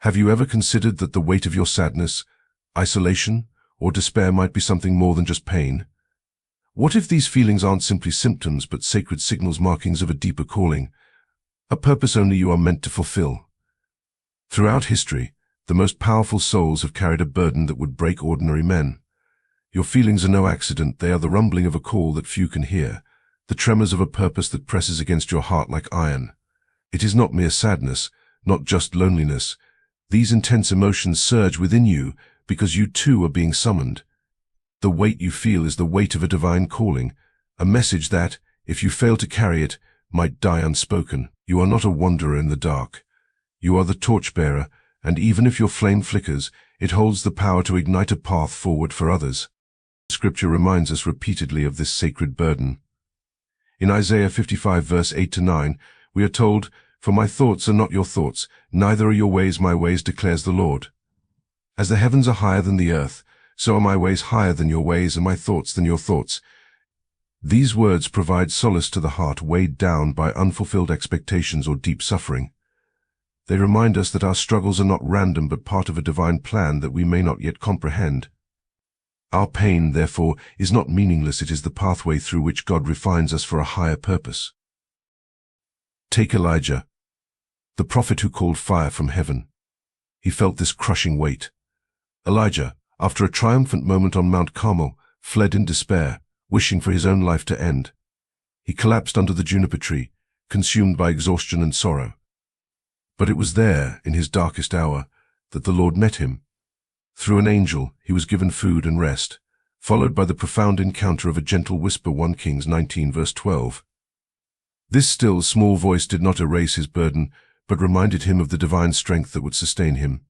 Have you ever considered that the weight of your sadness, isolation, or despair might be something more than just pain? What if these feelings aren't simply symptoms but sacred signals, markings of a deeper calling, a purpose only you are meant to fulfill? Throughout history, the most powerful souls have carried a burden that would break ordinary men. Your feelings are no accident. They are the rumbling of a call that few can hear, the tremors of a purpose that presses against your heart like iron. It is not mere sadness, not just loneliness. These intense emotions surge within you because you too are being summoned. The weight you feel is the weight of a divine calling, a message that, if you fail to carry it, might die unspoken. You are not a wanderer in the dark. You are the torchbearer, and even if your flame flickers, it holds the power to ignite a path forward for others. Scripture reminds us repeatedly of this sacred burden. In Isaiah 55 verse 8-9, we are told, "For my thoughts are not your thoughts, neither are your ways my ways, declares the Lord. As the heavens are higher than the earth, so are my ways higher than your ways, and my thoughts than your thoughts." These words provide solace to the heart weighed down by unfulfilled expectations or deep suffering. They remind us that our struggles are not random but part of a divine plan that we may not yet comprehend. Our pain, therefore, is not meaningless. It is the pathway through which God refines us for a higher purpose. Take Elijah, the prophet who called fire from heaven. He felt this crushing weight. Elijah, after a triumphant moment on Mount Carmel, fled in despair, wishing for his own life to end. He collapsed under the juniper tree, consumed by exhaustion and sorrow. But it was there, in his darkest hour, that the Lord met him. Through an angel, he was given food and rest, followed by the profound encounter of a gentle whisper, 1 Kings 19 verse 12. This still, small voice did not erase his burden, but reminded him of the divine strength that would sustain him.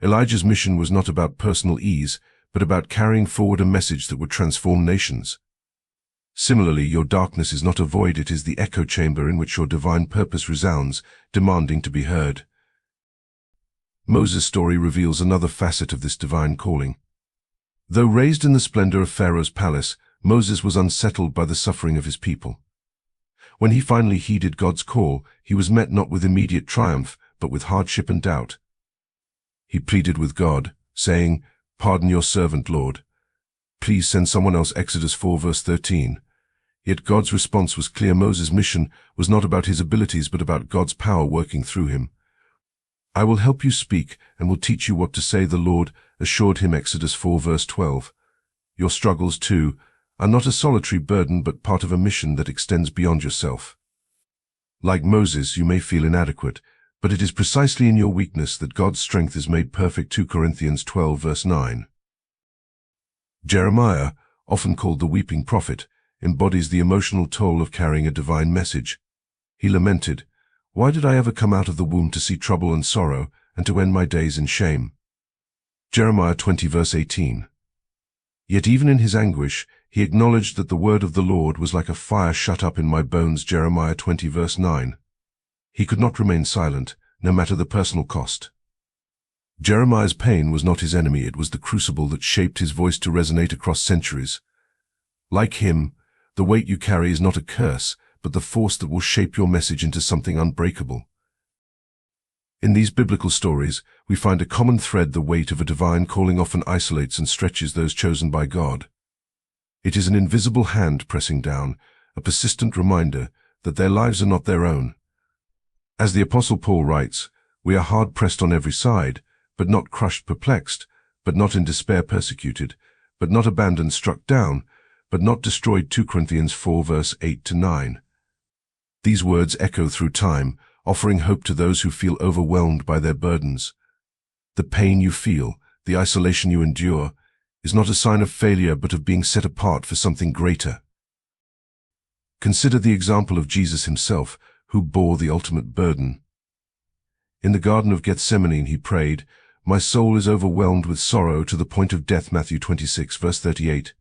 Elijah's mission was not about personal ease, but about carrying forward a message that would transform nations. Similarly, your darkness is not a void, it is the echo chamber in which your divine purpose resounds, demanding to be heard. Moses' story reveals another facet of this divine calling. Though raised in the splendor of Pharaoh's palace, Moses was unsettled by the suffering of his people. When he finally heeded God's call, he was met not with immediate triumph, but with hardship and doubt. He pleaded with God, saying, "Pardon your servant, Lord. Please send someone else." Exodus 4 verse 13. Yet God's response was clear. Moses' mission was not about his abilities, but about God's power working through him. "I will help you speak and will teach you what to say," the Lord assured him. Exodus 4 verse 12. Your struggles, too, are not a solitary burden, but part of a mission that extends beyond yourself. Like Moses, you may feel inadequate, but it is precisely in your weakness that God's strength is made perfect. 2 Corinthians 12 verse 9. Jeremiah, often called the weeping prophet, embodies the emotional toll of carrying a divine message. He lamented, "Why did I ever come out of the womb to see trouble and sorrow, and to end my days in shame?" Jeremiah 20 verse 18. Yet even in his anguish, he acknowledged that the word of the Lord was like a fire shut up in my bones. Jeremiah 20 verse 9. He could not remain silent, no matter the personal cost. Jeremiah's pain was not his enemy, it was the crucible that shaped his voice to resonate across centuries. Like him, the weight you carry is not a curse, but the force that will shape your message into something unbreakable. In these biblical stories, we find a common thread. The weight of a divine calling often isolates and stretches those chosen by God. It is an invisible hand pressing down, a persistent reminder that their lives are not their own. As the Apostle Paul writes, "We are hard-pressed on every side, but not crushed, perplexed, but not in despair, persecuted, but not abandoned, struck down, but not destroyed." 2 Corinthians 4 verse 8-9. These words echo through time, offering hope to those who feel overwhelmed by their burdens. The pain you feel, the isolation you endure, is not a sign of failure but of being set apart for something greater. Consider the example of Jesus himself, who bore the ultimate burden. In the Garden of Gethsemane he prayed, "My soul is overwhelmed with sorrow to the point of death." Matthew 26 verse 38.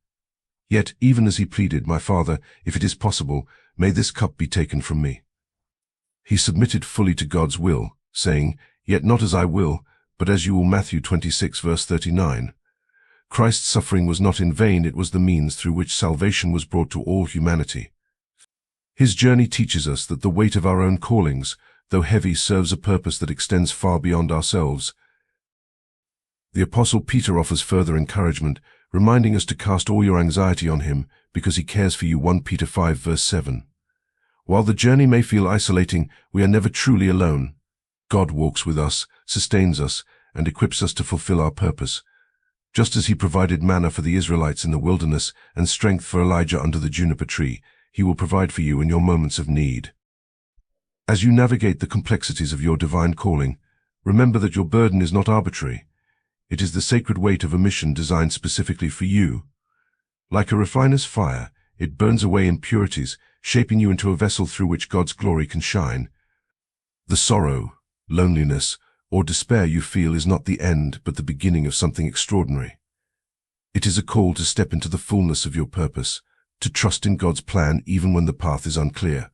Yet, even as he pleaded, "My Father, if it is possible, may this cup be taken from me," he submitted fully to God's will, saying, "Yet not as I will, but as you will." Matthew 26 verse 39. Christ's suffering was not in vain, it was the means through which salvation was brought to all humanity. His journey teaches us that the weight of our own callings, though heavy, serves a purpose that extends far beyond ourselves. The Apostle Peter offers further encouragement, reminding us to cast all your anxiety on him because he cares for you. 1 Peter 5 verse 7. While the journey may feel isolating, we are never truly alone. God walks with us, sustains us, and equips us to fulfill our purpose. Just as he provided manna for the Israelites in the wilderness and strength for Elijah under the juniper tree, he will provide for you in your moments of need. As you navigate the complexities of your divine calling, remember that your burden is not arbitrary. It is the sacred weight of a mission designed specifically for you. Like a refiner's fire, it burns away impurities, shaping you into a vessel through which God's glory can shine. The sorrow, loneliness, or despair you feel is not the end, but the beginning of something extraordinary. It is a call to step into the fullness of your purpose, to trust in God's plan even when the path is unclear.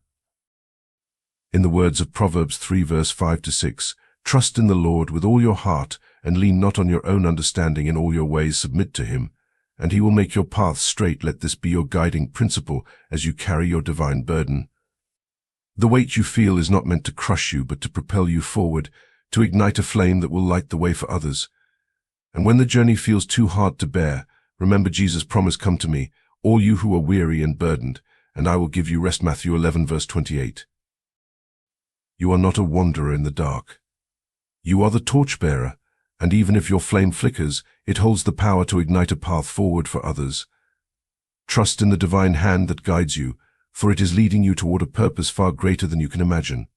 In the words of Proverbs 3 verse 5 to 6, trust in the Lord with all your heart, and lean not on your own understanding. In all your ways submit to him, and he will make your path straight. Let this be your guiding principle as you carry your divine burden. The weight you feel is not meant to crush you, but to propel you forward, to ignite a flame that will light the way for others. And when the journey feels too hard to bear, remember Jesus' promise, come to me, all you who are weary and burdened, and I will give you rest. Matthew 11 verse 28. You are not a wanderer in the dark. You are the torchbearer, and even if your flame flickers, it holds the power to ignite a path forward for others. Trust in the divine hand that guides you, for it is leading you toward a purpose far greater than you can imagine.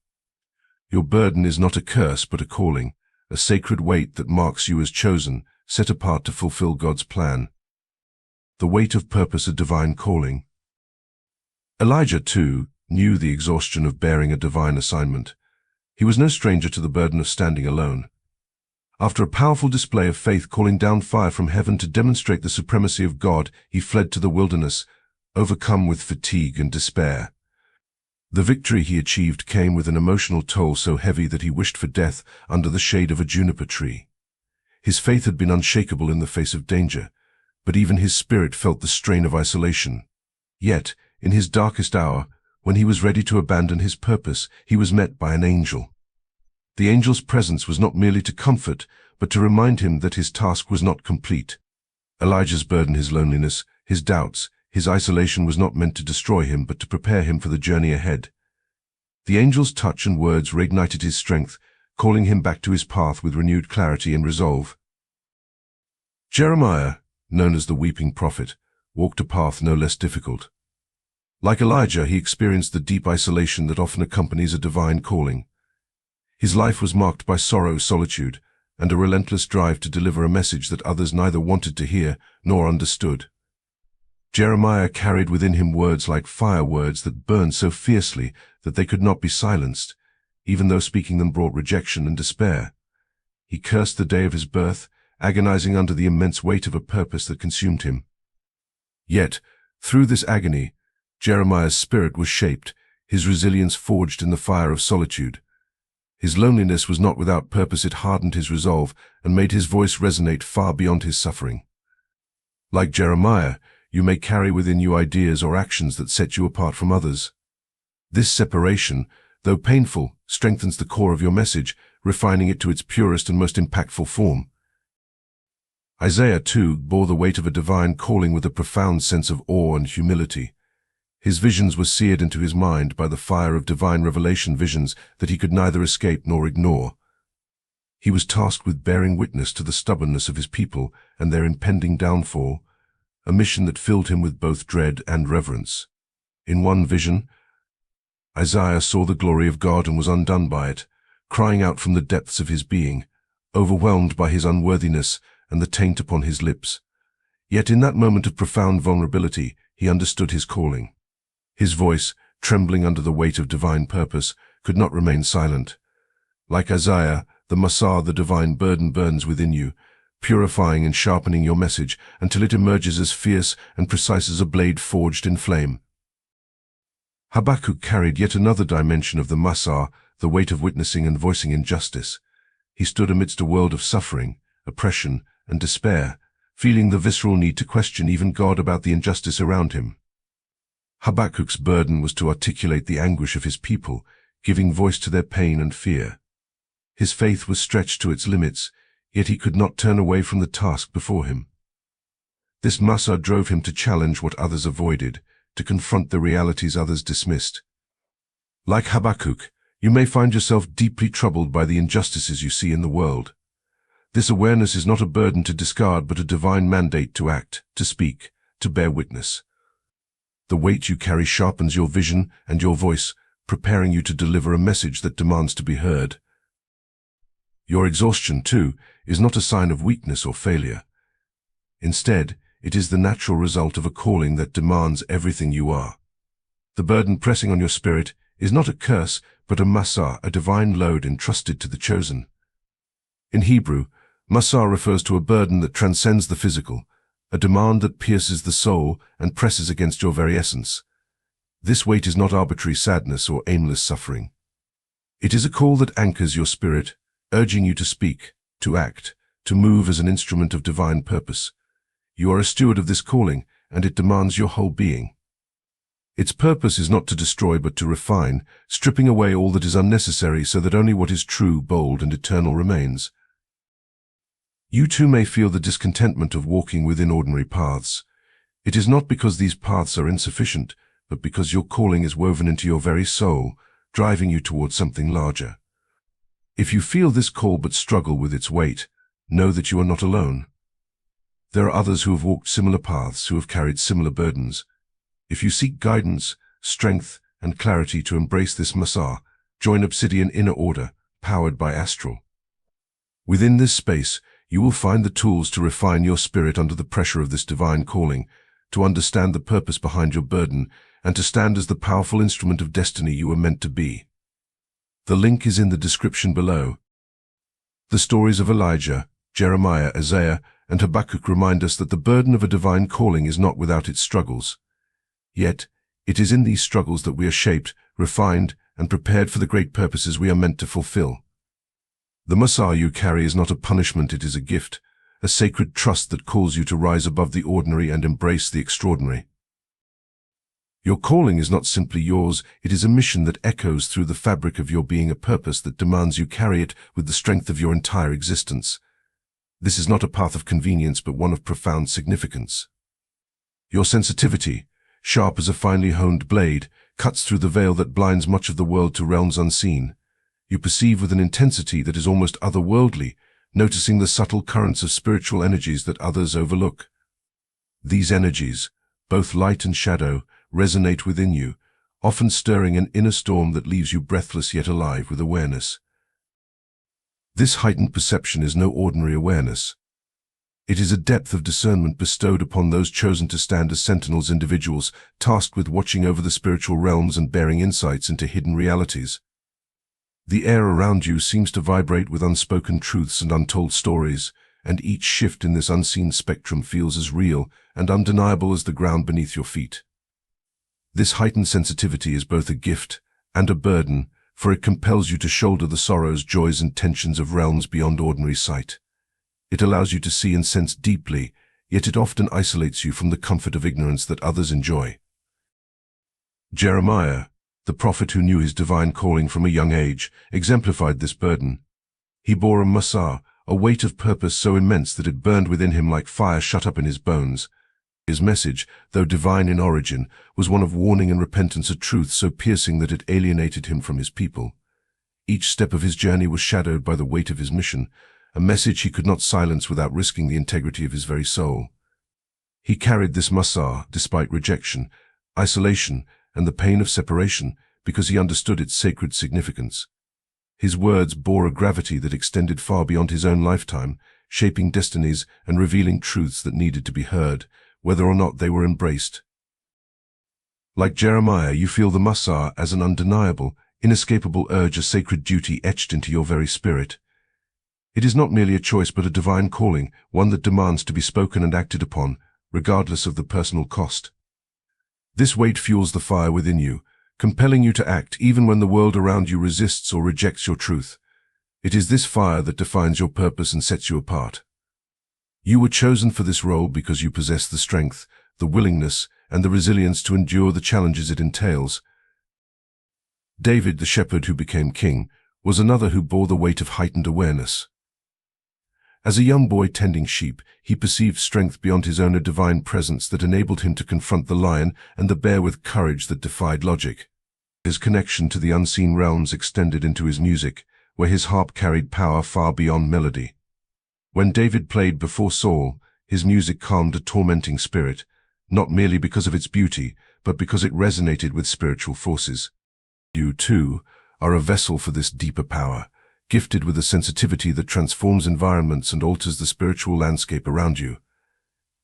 Your burden is not a curse but a calling, a sacred weight that marks you as chosen, set apart to fulfill God's plan. The weight of purpose, a divine calling. Elijah, too, knew the exhaustion of bearing a divine assignment. He was no stranger to the burden of standing alone. After a powerful display of faith calling down fire from heaven to demonstrate the supremacy of God, he fled to the wilderness, overcome with fatigue and despair. The victory he achieved came with an emotional toll so heavy that he wished for death under the shade of a juniper tree. His faith had been unshakable in the face of danger, but even his spirit felt the strain of isolation. Yet, in his darkest hour, when he was ready to abandon his purpose, he was met by an angel. The angel's presence was not merely to comfort, but to remind him that his task was not complete. Elijah's burden, his loneliness, his doubts, his isolation was not meant to destroy him, but to prepare him for the journey ahead. The angel's touch and words reignited his strength, calling him back to his path with renewed clarity and resolve. Jeremiah, known as the weeping prophet, walked a path no less difficult. Like Elijah, he experienced the deep isolation that often accompanies a divine calling. His life was marked by sorrow, solitude, and a relentless drive to deliver a message that others neither wanted to hear nor understood. Jeremiah carried within him words like fire, words that burned so fiercely that they could not be silenced, even though speaking them brought rejection and despair. He cursed the day of his birth, agonizing under the immense weight of a purpose that consumed him. Yet, through this agony, Jeremiah's spirit was shaped, his resilience forged in the fire of solitude. His loneliness was not without purpose. It hardened his resolve and made his voice resonate far beyond his suffering. Like Jeremiah, you may carry within you ideas or actions that set you apart from others. This separation, though painful, strengthens the core of your message, refining it to its purest and most impactful form. Isaiah, too, bore the weight of a divine calling with a profound sense of awe and humility. His visions were seared into his mind by the fire of divine revelation, visions that he could neither escape nor ignore. He was tasked with bearing witness to the stubbornness of his people and their impending downfall, a mission that filled him with both dread and reverence. In one vision, Isaiah saw the glory of God and was undone by it, crying out from the depths of his being, overwhelmed by his unworthiness and the taint upon his lips. Yet in that moment of profound vulnerability, he understood his calling. His voice, trembling under the weight of divine purpose, could not remain silent. Like Isaiah, the Messiah, the divine burden burns within you, purifying and sharpening your message until it emerges as fierce and precise as a blade forged in flame. Habakkuk carried yet another dimension of the Messiah, the weight of witnessing and voicing injustice. He stood amidst a world of suffering, oppression, and despair, feeling the visceral need to question even God about the injustice around him. Habakkuk's burden was to articulate the anguish of his people, giving voice to their pain and fear. His faith was stretched to its limits, yet he could not turn away from the task before him. This Masa drove him to challenge what others avoided, to confront the realities others dismissed. Like Habakkuk, you may find yourself deeply troubled by the injustices you see in the world. This awareness is not a burden to discard but a divine mandate to act, to speak, to bear witness. The weight you carry sharpens your vision and your voice, preparing you to deliver a message that demands to be heard. Your exhaustion, too, is not a sign of weakness or failure. Instead, it is the natural result of a calling that demands everything you are. The burden pressing on your spirit is not a curse, but a masa, a divine load entrusted to the chosen. In Hebrew, masa refers to a burden that transcends the physical, a demand that pierces the soul and presses against your very essence. This weight is not arbitrary sadness or aimless suffering. It is a call that anchors your spirit, urging you to speak, to act, to move as an instrument of divine purpose. You are a steward of this calling, and it demands your whole being. Its purpose is not to destroy but to refine, stripping away all that is unnecessary so that only what is true, bold, and eternal remains. You too may feel the discontentment of walking within ordinary paths. It is not because these paths are insufficient, but because your calling is woven into your very soul, driving you towards something larger. If you feel this call but struggle with its weight, know that you are not alone. There are others who have walked similar paths, who have carried similar burdens. If you seek guidance, strength, and clarity to embrace this masa, join Obsidian Inner Order, powered by Astral. Within this space, you will find the tools to refine your spirit under the pressure of this divine calling, to understand the purpose behind your burden, and to stand as the powerful instrument of destiny you were meant to be. The link is in the description below. The stories of Elijah, Jeremiah, Isaiah, and Habakkuk remind us that the burden of a divine calling is not without its struggles. Yet, it is in these struggles that we are shaped, refined, and prepared for the great purposes we are meant to fulfill. The masa you carry is not a punishment, it is a gift, a sacred trust that calls you to rise above the ordinary and embrace the extraordinary. Your calling is not simply yours, it is a mission that echoes through the fabric of your being, a purpose that demands you carry it with the strength of your entire existence. This is not a path of convenience, but one of profound significance. Your sensitivity, sharp as a finely honed blade, cuts through the veil that blinds much of the world to realms unseen. You perceive with an intensity that is almost otherworldly, noticing the subtle currents of spiritual energies that others overlook. These energies, both light and shadow, resonate within you, often stirring an inner storm that leaves you breathless yet alive with awareness. This heightened perception is no ordinary awareness. It is a depth of discernment bestowed upon those chosen to stand as sentinels, individuals tasked with watching over the spiritual realms and bearing insights into hidden realities. The air around you seems to vibrate with unspoken truths and untold stories, and each shift in this unseen spectrum feels as real and undeniable as the ground beneath your feet. This heightened sensitivity is both a gift and a burden, for it compels you to shoulder the sorrows, joys, and tensions of realms beyond ordinary sight. It allows you to see and sense deeply, yet it often isolates you from the comfort of ignorance that others enjoy. Jeremiah, the prophet who knew his divine calling from a young age, exemplified this burden. He bore a masa, a weight of purpose so immense that it burned within him like fire shut up in his bones. His message, though divine in origin, was one of warning and repentance, a truth so piercing that it alienated him from his people. Each step of his journey was shadowed by the weight of his mission, a message he could not silence without risking the integrity of his very soul. He carried this masa despite rejection, isolation, and the pain of separation, because he understood its sacred significance. His words bore a gravity that extended far beyond his own lifetime, shaping destinies and revealing truths that needed to be heard, whether or not they were embraced. Like Jeremiah, you feel the masa as an undeniable, inescapable urge, a sacred duty etched into your very spirit. It is not merely a choice but a divine calling, one that demands to be spoken and acted upon, regardless of the personal cost. This weight fuels the fire within you, compelling you to act even when the world around you resists or rejects your truth. It is this fire that defines your purpose and sets you apart. You were chosen for this role because you possess the strength, the willingness, and the resilience to endure the challenges it entails. David, the shepherd who became king, was another who bore the weight of heightened awareness. As a young boy tending sheep, he perceived strength beyond his own, a divine presence that enabled him to confront the lion and the bear with courage that defied logic. His connection to the unseen realms extended into his music, where his harp carried power far beyond melody. When David played before Saul, his music calmed a tormenting spirit, not merely because of its beauty, but because it resonated with spiritual forces. You, too, are a vessel for this deeper power, gifted with a sensitivity that transforms environments and alters the spiritual landscape around you.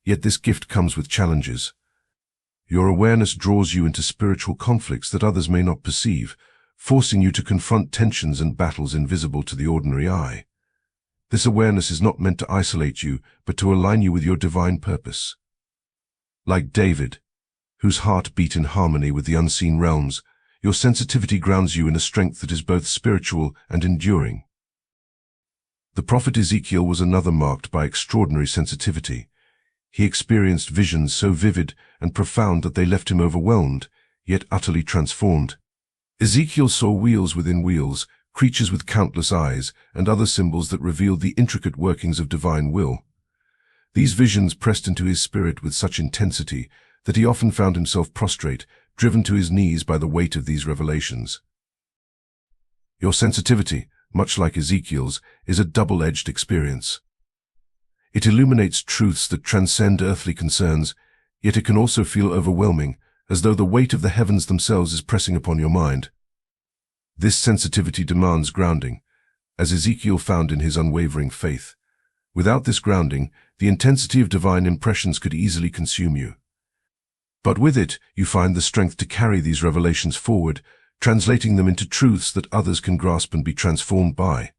Yet this gift comes with challenges. Your awareness draws you into spiritual conflicts that others may not perceive, forcing you to confront tensions and battles invisible to the ordinary eye. This awareness is not meant to isolate you, but to align you with your divine purpose. Like David, whose heart beat in harmony with the unseen realms, your sensitivity grounds you in a strength that is both spiritual and enduring. The prophet Ezekiel was another marked by extraordinary sensitivity. He experienced visions so vivid and profound that they left him overwhelmed, yet utterly transformed. Ezekiel saw wheels within wheels, creatures with countless eyes, and other symbols that revealed the intricate workings of divine will. These visions pressed into his spirit with such intensity that he often found himself prostrate, driven to his knees by the weight of these revelations. Your sensitivity, much like Ezekiel's, is a double-edged experience. It illuminates truths that transcend earthly concerns, yet it can also feel overwhelming, as though the weight of the heavens themselves is pressing upon your mind. This sensitivity demands grounding, as Ezekiel found in his unwavering faith. Without this grounding, the intensity of divine impressions could easily consume you. But with it, you find the strength to carry these revelations forward, translating them into truths that others can grasp and be transformed by.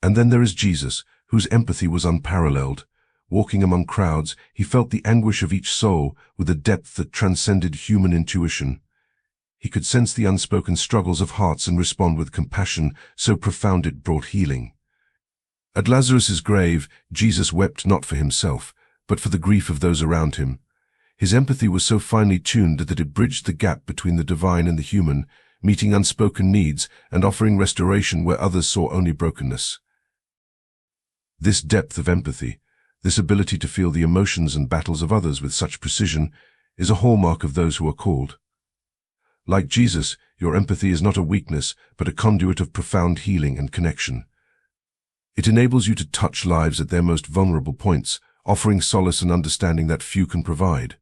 And then there is Jesus, whose empathy was unparalleled. Walking among crowds, he felt the anguish of each soul with a depth that transcended human intuition. He could sense the unspoken struggles of hearts and respond with compassion so profound it brought healing. At Lazarus's grave, Jesus wept not for himself, but for the grief of those around him. His empathy was so finely tuned that it bridged the gap between the divine and the human, meeting unspoken needs and offering restoration where others saw only brokenness. This depth of empathy, this ability to feel the emotions and battles of others with such precision, is a hallmark of those who are called. Like Jesus, your empathy is not a weakness, but a conduit of profound healing and connection. It enables you to touch lives at their most vulnerable points, offering solace and understanding that few can provide.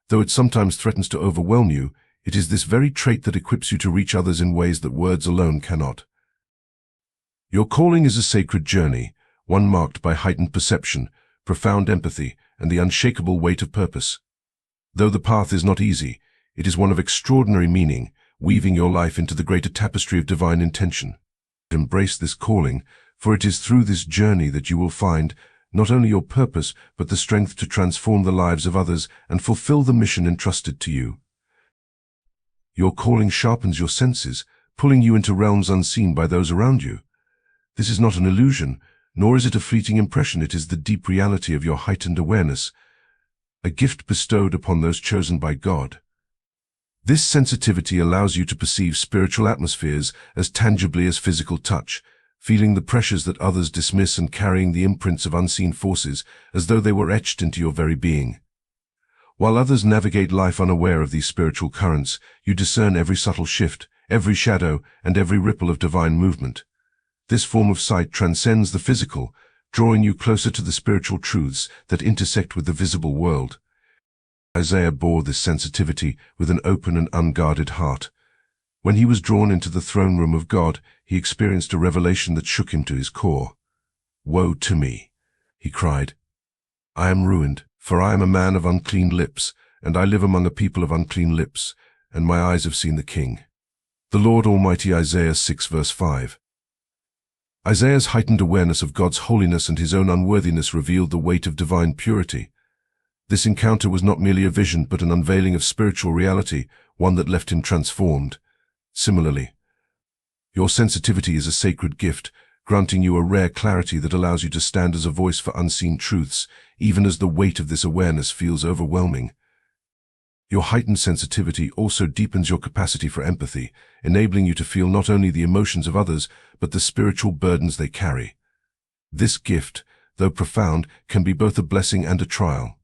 Though it sometimes threatens to overwhelm you, it is this very trait that equips you to reach others in ways that words alone cannot. Your calling is a sacred journey, one marked by heightened perception, profound empathy, and the unshakable weight of purpose. Though the path is not easy, it is one of extraordinary meaning, weaving your life into the greater tapestry of divine intention. Embrace this calling, for it is through this journey that you will find not only your purpose, but the strength to transform the lives of others and fulfill the mission entrusted to you. Your calling sharpens your senses, pulling you into realms unseen by those around you. This is not an illusion, nor is it a fleeting impression. It is the deep reality of your heightened awareness, a gift bestowed upon those chosen by God. This sensitivity allows you to perceive spiritual atmospheres as tangibly as physical touch, feeling the pressures that others dismiss and carrying the imprints of unseen forces as though they were etched into your very being. While others navigate life unaware of these spiritual currents, you discern every subtle shift, every shadow, and every ripple of divine movement. This form of sight transcends the physical, drawing you closer to the spiritual truths that intersect with the visible world. Isaiah bore this sensitivity with an open and unguarded heart. When he was drawn into the throne room of God, he experienced a revelation that shook him to his core. "Woe to me," he cried. "I am ruined, for I am a man of unclean lips, and I live among a people of unclean lips, and my eyes have seen the King, the Lord Almighty." Isaiah 6 verse 5. Isaiah's heightened awareness of God's holiness and his own unworthiness revealed the weight of divine purity. This encounter was not merely a vision, but an unveiling of spiritual reality, one that left him transformed. Similarly, your sensitivity is a sacred gift, granting you a rare clarity that allows you to stand as a voice for unseen truths, even as the weight of this awareness feels overwhelming. Your heightened sensitivity also deepens your capacity for empathy, enabling you to feel not only the emotions of others, but the spiritual burdens they carry. This gift, though profound, can be both a blessing and a trial.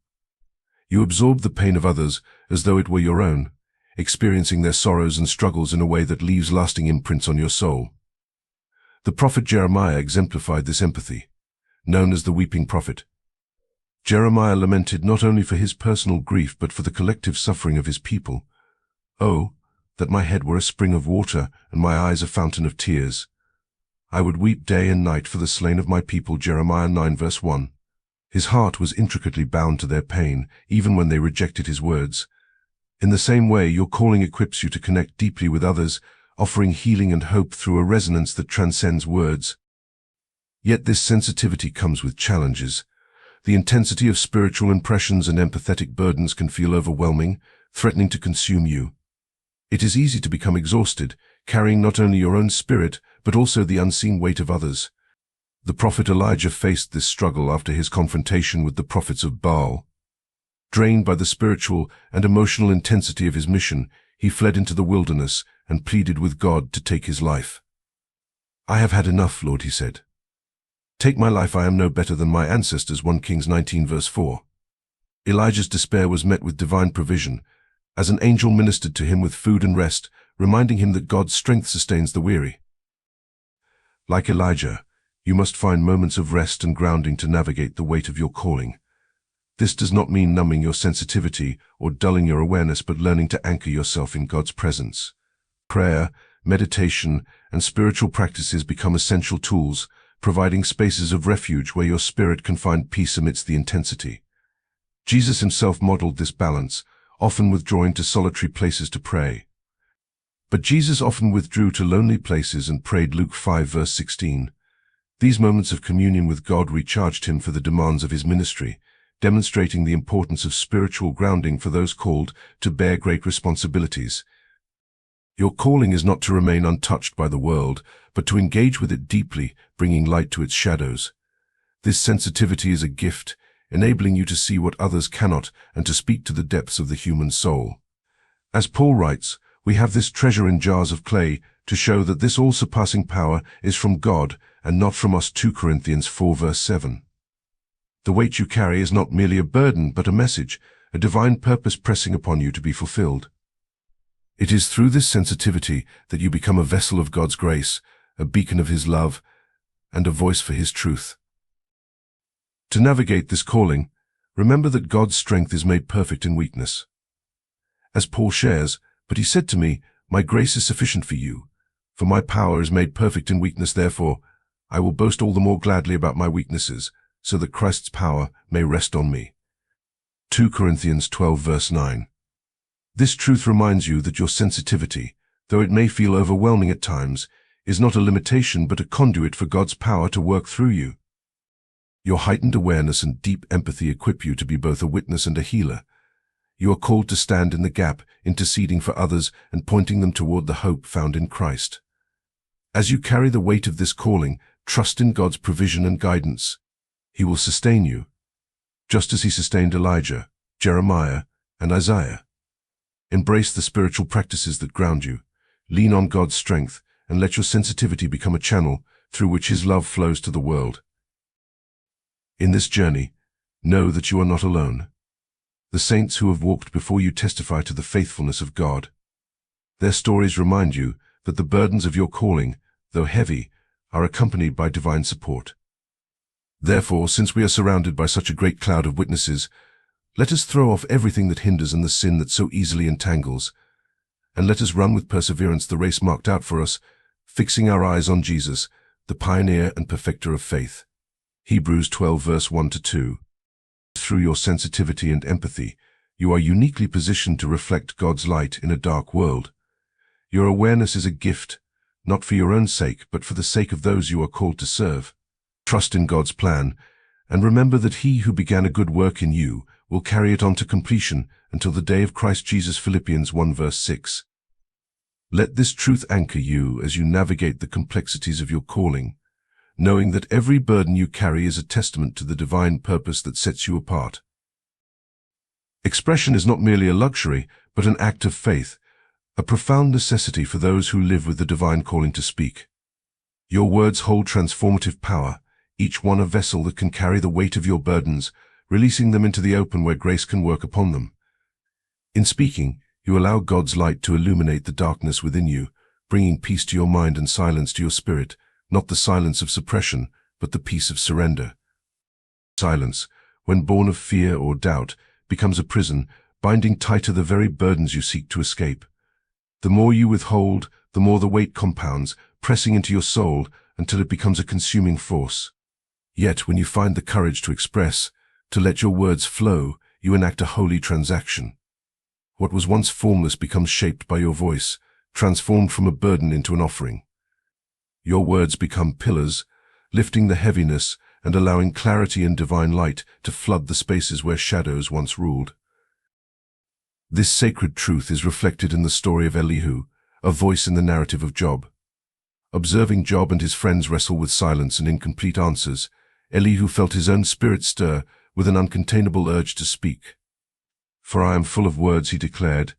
You absorb the pain of others as though it were your own, experiencing their sorrows and struggles in a way that leaves lasting imprints on your soul. The prophet Jeremiah exemplified this empathy. Known as the weeping prophet, Jeremiah lamented not only for his personal grief but for the collective suffering of his people. "Oh, that my head were a spring of water and my eyes a fountain of tears. I would weep day and night for the slain of my people." Jeremiah 9 verse 1. His heart was intricately bound to their pain, even when they rejected his words. In the same way, your calling equips you to connect deeply with others, offering healing and hope through a resonance that transcends words. Yet this sensitivity comes with challenges. The intensity of spiritual impressions and empathetic burdens can feel overwhelming, threatening to consume you. It is easy to become exhausted, carrying not only your own spirit, but also the unseen weight of others. The prophet Elijah faced this struggle after his confrontation with the prophets of Baal. Drained by the spiritual and emotional intensity of his mission, he fled into the wilderness and pleaded with God to take his life. "I have had enough, Lord," he said. "Take my life, I am no better than my ancestors." 1 Kings 19 verse 4. Elijah's despair was met with divine provision, as an angel ministered to him with food and rest, reminding him that God's strength sustains the weary. Like Elijah, you must find moments of rest and grounding to navigate the weight of your calling. This does not mean numbing your sensitivity or dulling your awareness, but learning to anchor yourself in God's presence. Prayer, meditation, and spiritual practices become essential tools, providing spaces of refuge where your spirit can find peace amidst the intensity. Jesus himself modeled this balance, often withdrawing to solitary places to pray. But Jesus often withdrew to lonely places and prayed. Luke 5 verse 16. These moments of communion with God recharged him for the demands of his ministry, demonstrating the importance of spiritual grounding for those called to bear great responsibilities. Your calling is not to remain untouched by the world, but to engage with it deeply, bringing light to its shadows. This sensitivity is a gift, enabling you to see what others cannot and to speak to the depths of the human soul. As Paul writes, "We have this treasure in jars of clay to show that this all-surpassing power is from God and not from us." 2 Corinthians 4 verse 7. The weight you carry is not merely a burden, but a message, a divine purpose pressing upon you to be fulfilled. It is through this sensitivity that you become a vessel of God's grace, a beacon of his love, and a voice for his truth. To navigate this calling, remember that God's strength is made perfect in weakness. As Paul shares, "But he said to me, 'My grace is sufficient for you, for my power is made perfect in weakness. Therefore, I will boast all the more gladly about my weaknesses, so that Christ's power may rest on me.'" 2 Corinthians 12 verse 9. This truth reminds you that your sensitivity, though it may feel overwhelming at times, is not a limitation but a conduit for God's power to work through you. Your heightened awareness and deep empathy equip you to be both a witness and a healer. You are called to stand in the gap, interceding for others and pointing them toward the hope found in Christ. As you carry the weight of this calling, trust in God's provision and guidance. He will sustain you, just as he sustained Elijah, Jeremiah, and Isaiah. Embrace the spiritual practices that ground you. Lean on God's strength and let your sensitivity become a channel through which his love flows to the world. In this journey, know that you are not alone. The saints who have walked before you testify to the faithfulness of God. Their stories remind you that the burdens of your calling, though heavy, are accompanied by divine support. Therefore, since we are surrounded by such a great cloud of witnesses, let us throw off everything that hinders and the sin that so easily entangles, and let us run with perseverance the race marked out for us, fixing our eyes on Jesus, the pioneer and perfecter of faith. Hebrews 12 verse 1-2. Through your sensitivity and empathy, you are uniquely positioned to reflect God's light in a dark world. Your awareness is a gift, not for your own sake, but for the sake of those you are called to serve. Trust in God's plan, and remember that he who began a good work in you will carry it on to completion until the day of Christ Jesus. Philippians 1 verse 6. Let this truth anchor you as you navigate the complexities of your calling, knowing that every burden you carry is a testament to the divine purpose that sets you apart. Expression is not merely a luxury, but an act of faith, a profound necessity for those who live with the divine calling to speak. Your words hold transformative power, each one a vessel that can carry the weight of your burdens, releasing them into the open where grace can work upon them. In speaking, you allow God's light to illuminate the darkness within you, bringing peace to your mind and silence to your spirit, not the silence of suppression, but the peace of surrender. Silence, when born of fear or doubt, becomes a prison, binding tighter the very burdens you seek to escape. The more you withhold, the more the weight compounds, pressing into your soul until it becomes a consuming force. Yet when you find the courage to express, to let your words flow, you enact a holy transaction. What was once formless becomes shaped by your voice, transformed from a burden into an offering. Your words become pillars, lifting the heaviness and allowing clarity and divine light to flood the spaces where shadows once ruled. This sacred truth is reflected in the story of Elihu, a voice in the narrative of Job. Observing Job and his friends wrestle with silence and incomplete answers, Elihu felt his own spirit stir with an uncontainable urge to speak. "For I am full of words," he declared,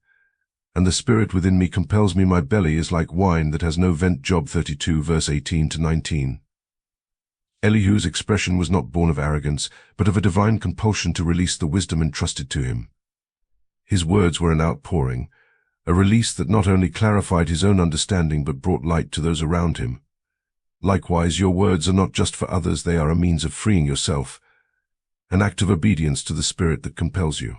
"and the spirit within me compels me. My belly is like wine that has no vent." Job 32, verse 18 to 19. Elihu's expression was not born of arrogance, but of a divine compulsion to release the wisdom entrusted to him. His words were an outpouring, a release that not only clarified his own understanding but brought light to those around him. Likewise, your words are not just for others, they are a means of freeing yourself, an act of obedience to the spirit that compels you.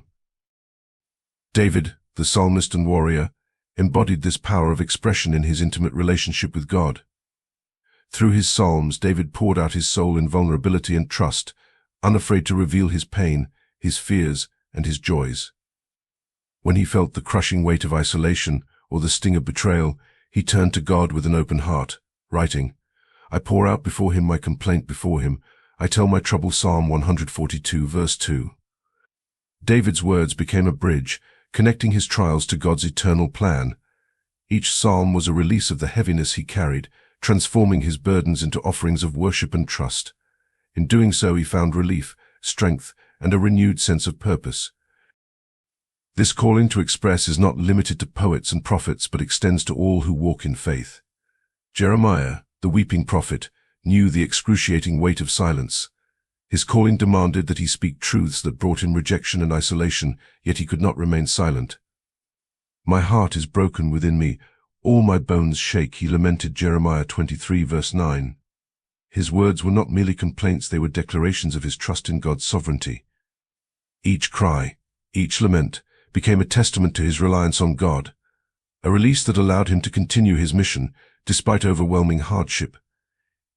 David, the psalmist and warrior, embodied this power of expression in his intimate relationship with God. Through his psalms, David poured out his soul in vulnerability and trust, unafraid to reveal his pain, his fears, and his joys. When he felt the crushing weight of isolation or the sting of betrayal, he turned to God with an open heart, writing, "I pour out before him my complaint before him. I tell my trouble." Psalm 142, verse 2. David's words became a bridge, connecting his trials to God's eternal plan. Each psalm was a release of the heaviness he carried, transforming his burdens into offerings of worship and trust. In doing so, he found relief, strength, and a renewed sense of purpose. This calling to express is not limited to poets and prophets, but extends to all who walk in faith. Jeremiah, the weeping prophet, knew the excruciating weight of silence. His calling demanded that he speak truths that brought him rejection and isolation, yet he could not remain silent. "My heart is broken within me, all my bones shake," he lamented. Jeremiah 23, verse 9. His words were not merely complaints, they were declarations of his trust in God's sovereignty. Each cry, each lament, became a testament to his reliance on God, a release that allowed him to continue his mission, despite overwhelming hardship.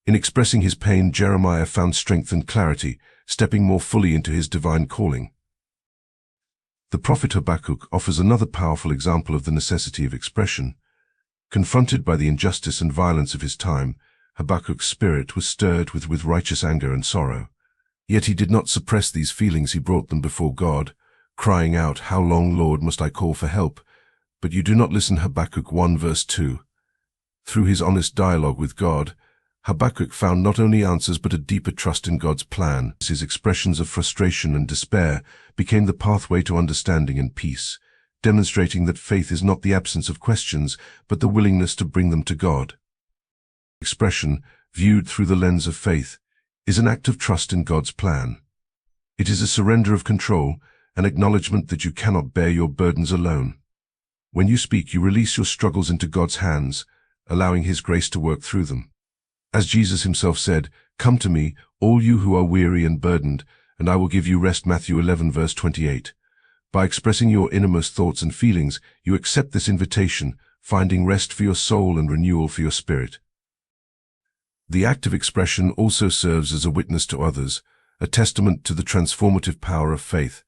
In expressing his pain, Jeremiah found strength and clarity, stepping more fully into his divine calling. The prophet Habakkuk offers another powerful example of the necessity of expression. Confronted by the injustice and violence of his time, Habakkuk's spirit was stirred with righteous anger and sorrow. Yet he did not suppress these feelings, he brought them before God, crying out, "How long, Lord, must I call for help? But you do not listen." Habakkuk 1, verse 2. Through his honest dialogue with God, Habakkuk found not only answers but a deeper trust in God's plan. His expressions of frustration and despair became the pathway to understanding and peace, demonstrating that faith is not the absence of questions, but the willingness to bring them to God. Expression, viewed through the lens of faith, is an act of trust in God's plan. It is a surrender of control, an acknowledgement that you cannot bear your burdens alone. When you speak, you release your struggles into God's hands, allowing His grace to work through them. As Jesus himself said, "Come to me, all you who are weary and burdened, and I will give you rest." Matthew 11, verse 28. By expressing your innermost thoughts and feelings, you accept this invitation, finding rest for your soul and renewal for your spirit. The act of expression also serves as a witness to others, a testament to the transformative power of faith.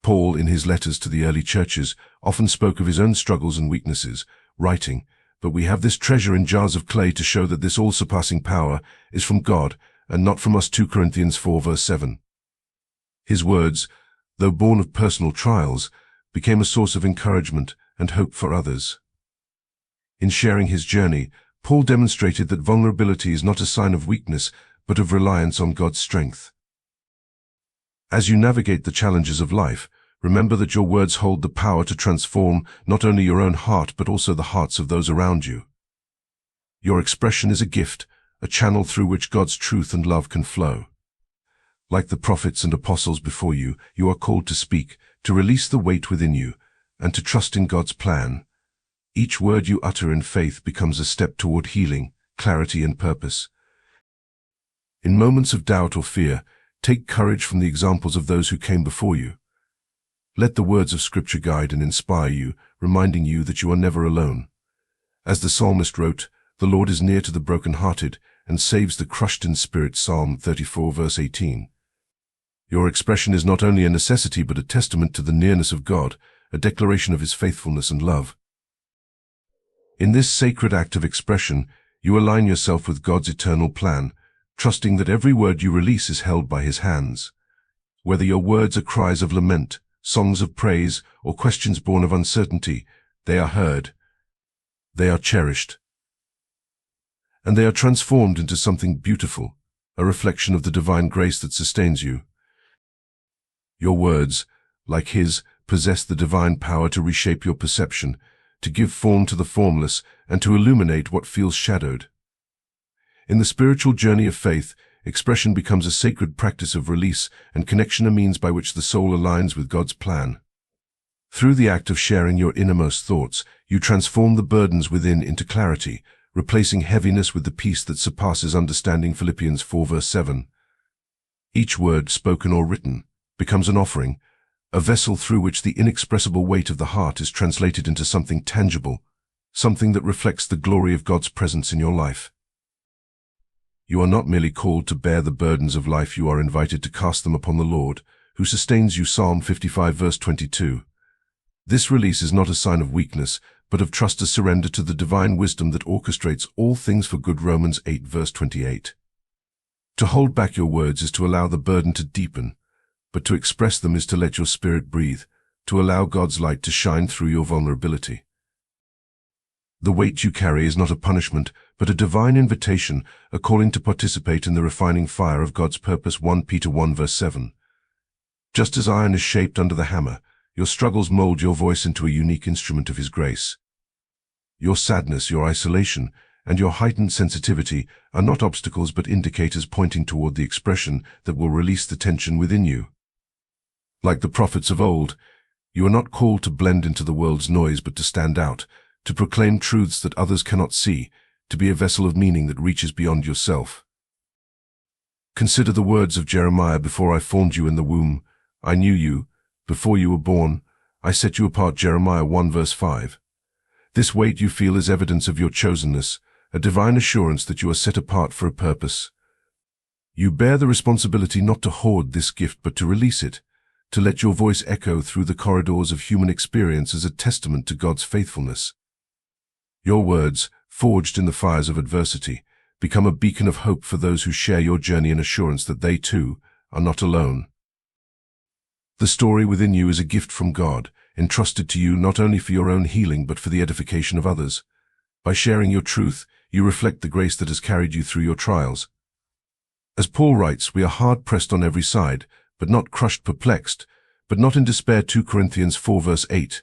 Paul, in his letters to the early churches, often spoke of his own struggles and weaknesses, writing, "But we have this treasure in jars of clay to show that this all-surpassing power is from God and not from us." 2 Corinthians 4, verse 7. His words, though born of personal trials, became a source of encouragement and hope for others. In sharing his journey, Paul demonstrated that vulnerability is not a sign of weakness, but of reliance on God's strength. As you navigate the challenges of life, Remember that your words hold the power to transform not only your own heart but also the hearts of those around you. Your expression is a gift, a channel through which God's truth and love can flow. Like the prophets and apostles before you, you are called to speak, to release the weight within you, and to trust in God's plan. Each word you utter in faith becomes a step toward healing, clarity, and purpose. In moments of doubt or fear, take courage from the examples of those who came before you. Let the words of Scripture guide and inspire you, reminding you that you are never alone. As the psalmist wrote, "The Lord is near to the brokenhearted and saves the crushed in spirit." Psalm 34 verse 18. Your expression is not only a necessity but a testament to the nearness of God, a declaration of His faithfulness and love. In this sacred act of expression, you align yourself with God's eternal plan, trusting that every word you release is held by His hands. Whether your words are cries of lament, songs of praise, or questions born of uncertainty, they are heard, they are cherished, and they are transformed into something beautiful, a reflection of the divine grace that sustains you. Your words, like His, possess the divine power to reshape your perception, to give form to the formless, and to illuminate what feels shadowed. In the spiritual journey of faith, expression becomes a sacred practice of release and connection, a means by which the soul aligns with God's plan. Through the act of sharing your innermost thoughts, you transform the burdens within into clarity, replacing heaviness with the peace that surpasses understanding. Philippians 4 verse 7. Each word, spoken or written, becomes an offering, a vessel through which the inexpressible weight of the heart is translated into something tangible, something that reflects the glory of God's presence in your life. You are not merely called to bear the burdens of life, you are invited to cast them upon the Lord, who sustains you. Psalm 55 verse 22. This release is not a sign of weakness, but of trust, a surrender to the divine wisdom that orchestrates all things for good. Romans 8 verse 28. To hold back your words is to allow the burden to deepen, but to express them is to let your spirit breathe, to allow God's light to shine through your vulnerability. The weight you carry is not a punishment, but a divine invitation, a calling to participate in the refining fire of God's purpose. 1 Peter 1 verse 7. Just as iron is shaped under the hammer, your struggles mold your voice into a unique instrument of His grace. Your sadness, your isolation, and your heightened sensitivity are not obstacles but indicators pointing toward the expression that will release the tension within you. Like the prophets of old, you are not called to blend into the world's noise but to stand out, to proclaim truths that others cannot see, to be a vessel of meaning that reaches beyond yourself. Consider the words of Jeremiah: "Before I formed you in the womb, I knew you. Before you were born, I set you apart." Jeremiah 1 verse 5. This weight you feel is evidence of your chosenness, a divine assurance that you are set apart for a purpose. You bear the responsibility not to hoard this gift but to release it, to let your voice echo through the corridors of human experience as a testament to God's faithfulness. Your words, forged in the fires of adversity, become a beacon of hope for those who share your journey, an assurance that they too are not alone. The story within you is a gift from God, entrusted to you not only for your own healing but for the edification of others. By sharing your truth, you reflect the grace that has carried you through your trials. As Paul writes, "We are hard-pressed on every side, but not crushed, perplexed, but not in despair." 2 Corinthians 4 verse 8.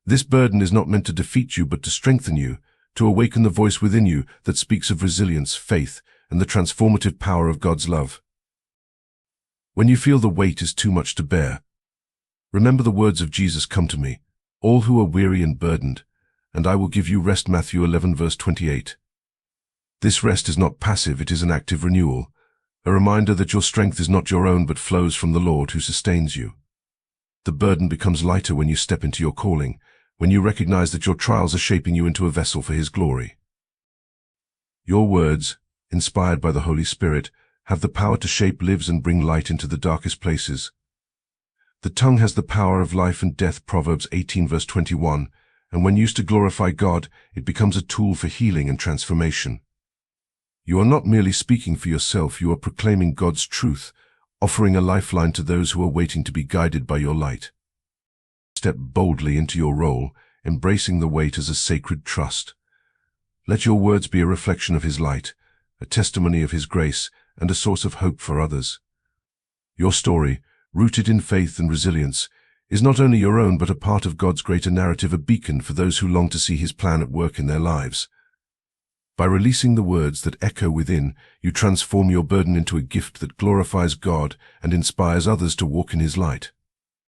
This burden is not meant to defeat you but to strengthen you, to awaken the voice within you that speaks of resilience, faith, and the transformative power of God's love. When you feel the weight is too much to bear, remember the words of Jesus: "Come to me, all who are weary and burdened, and I will give you rest." Matthew 11 verse 28. This rest is not passive, it is an active renewal, a reminder that your strength is not your own but flows from the Lord who sustains you. The burden becomes lighter when you step into your calling, when you recognize that your trials are shaping you into a vessel for His glory. Your words, inspired by the Holy Spirit, have the power to shape lives and bring light into the darkest places. The tongue has the power of life and death. Proverbs 18 verse 21, and when used to glorify God, it becomes a tool for healing and transformation. You are not merely speaking for yourself, you are proclaiming God's truth, offering a lifeline to those who are waiting to be guided by your light. Step boldly into your role, embracing the weight as a sacred trust. Let your words be a reflection of His light, a testimony of His grace, and a source of hope for others. Your story, rooted in faith and resilience, is not only your own but a part of God's greater narrative, a beacon for those who long to see His plan at work in their lives. By releasing the words that echo within, you transform your burden into a gift that glorifies God and inspires others to walk in His light.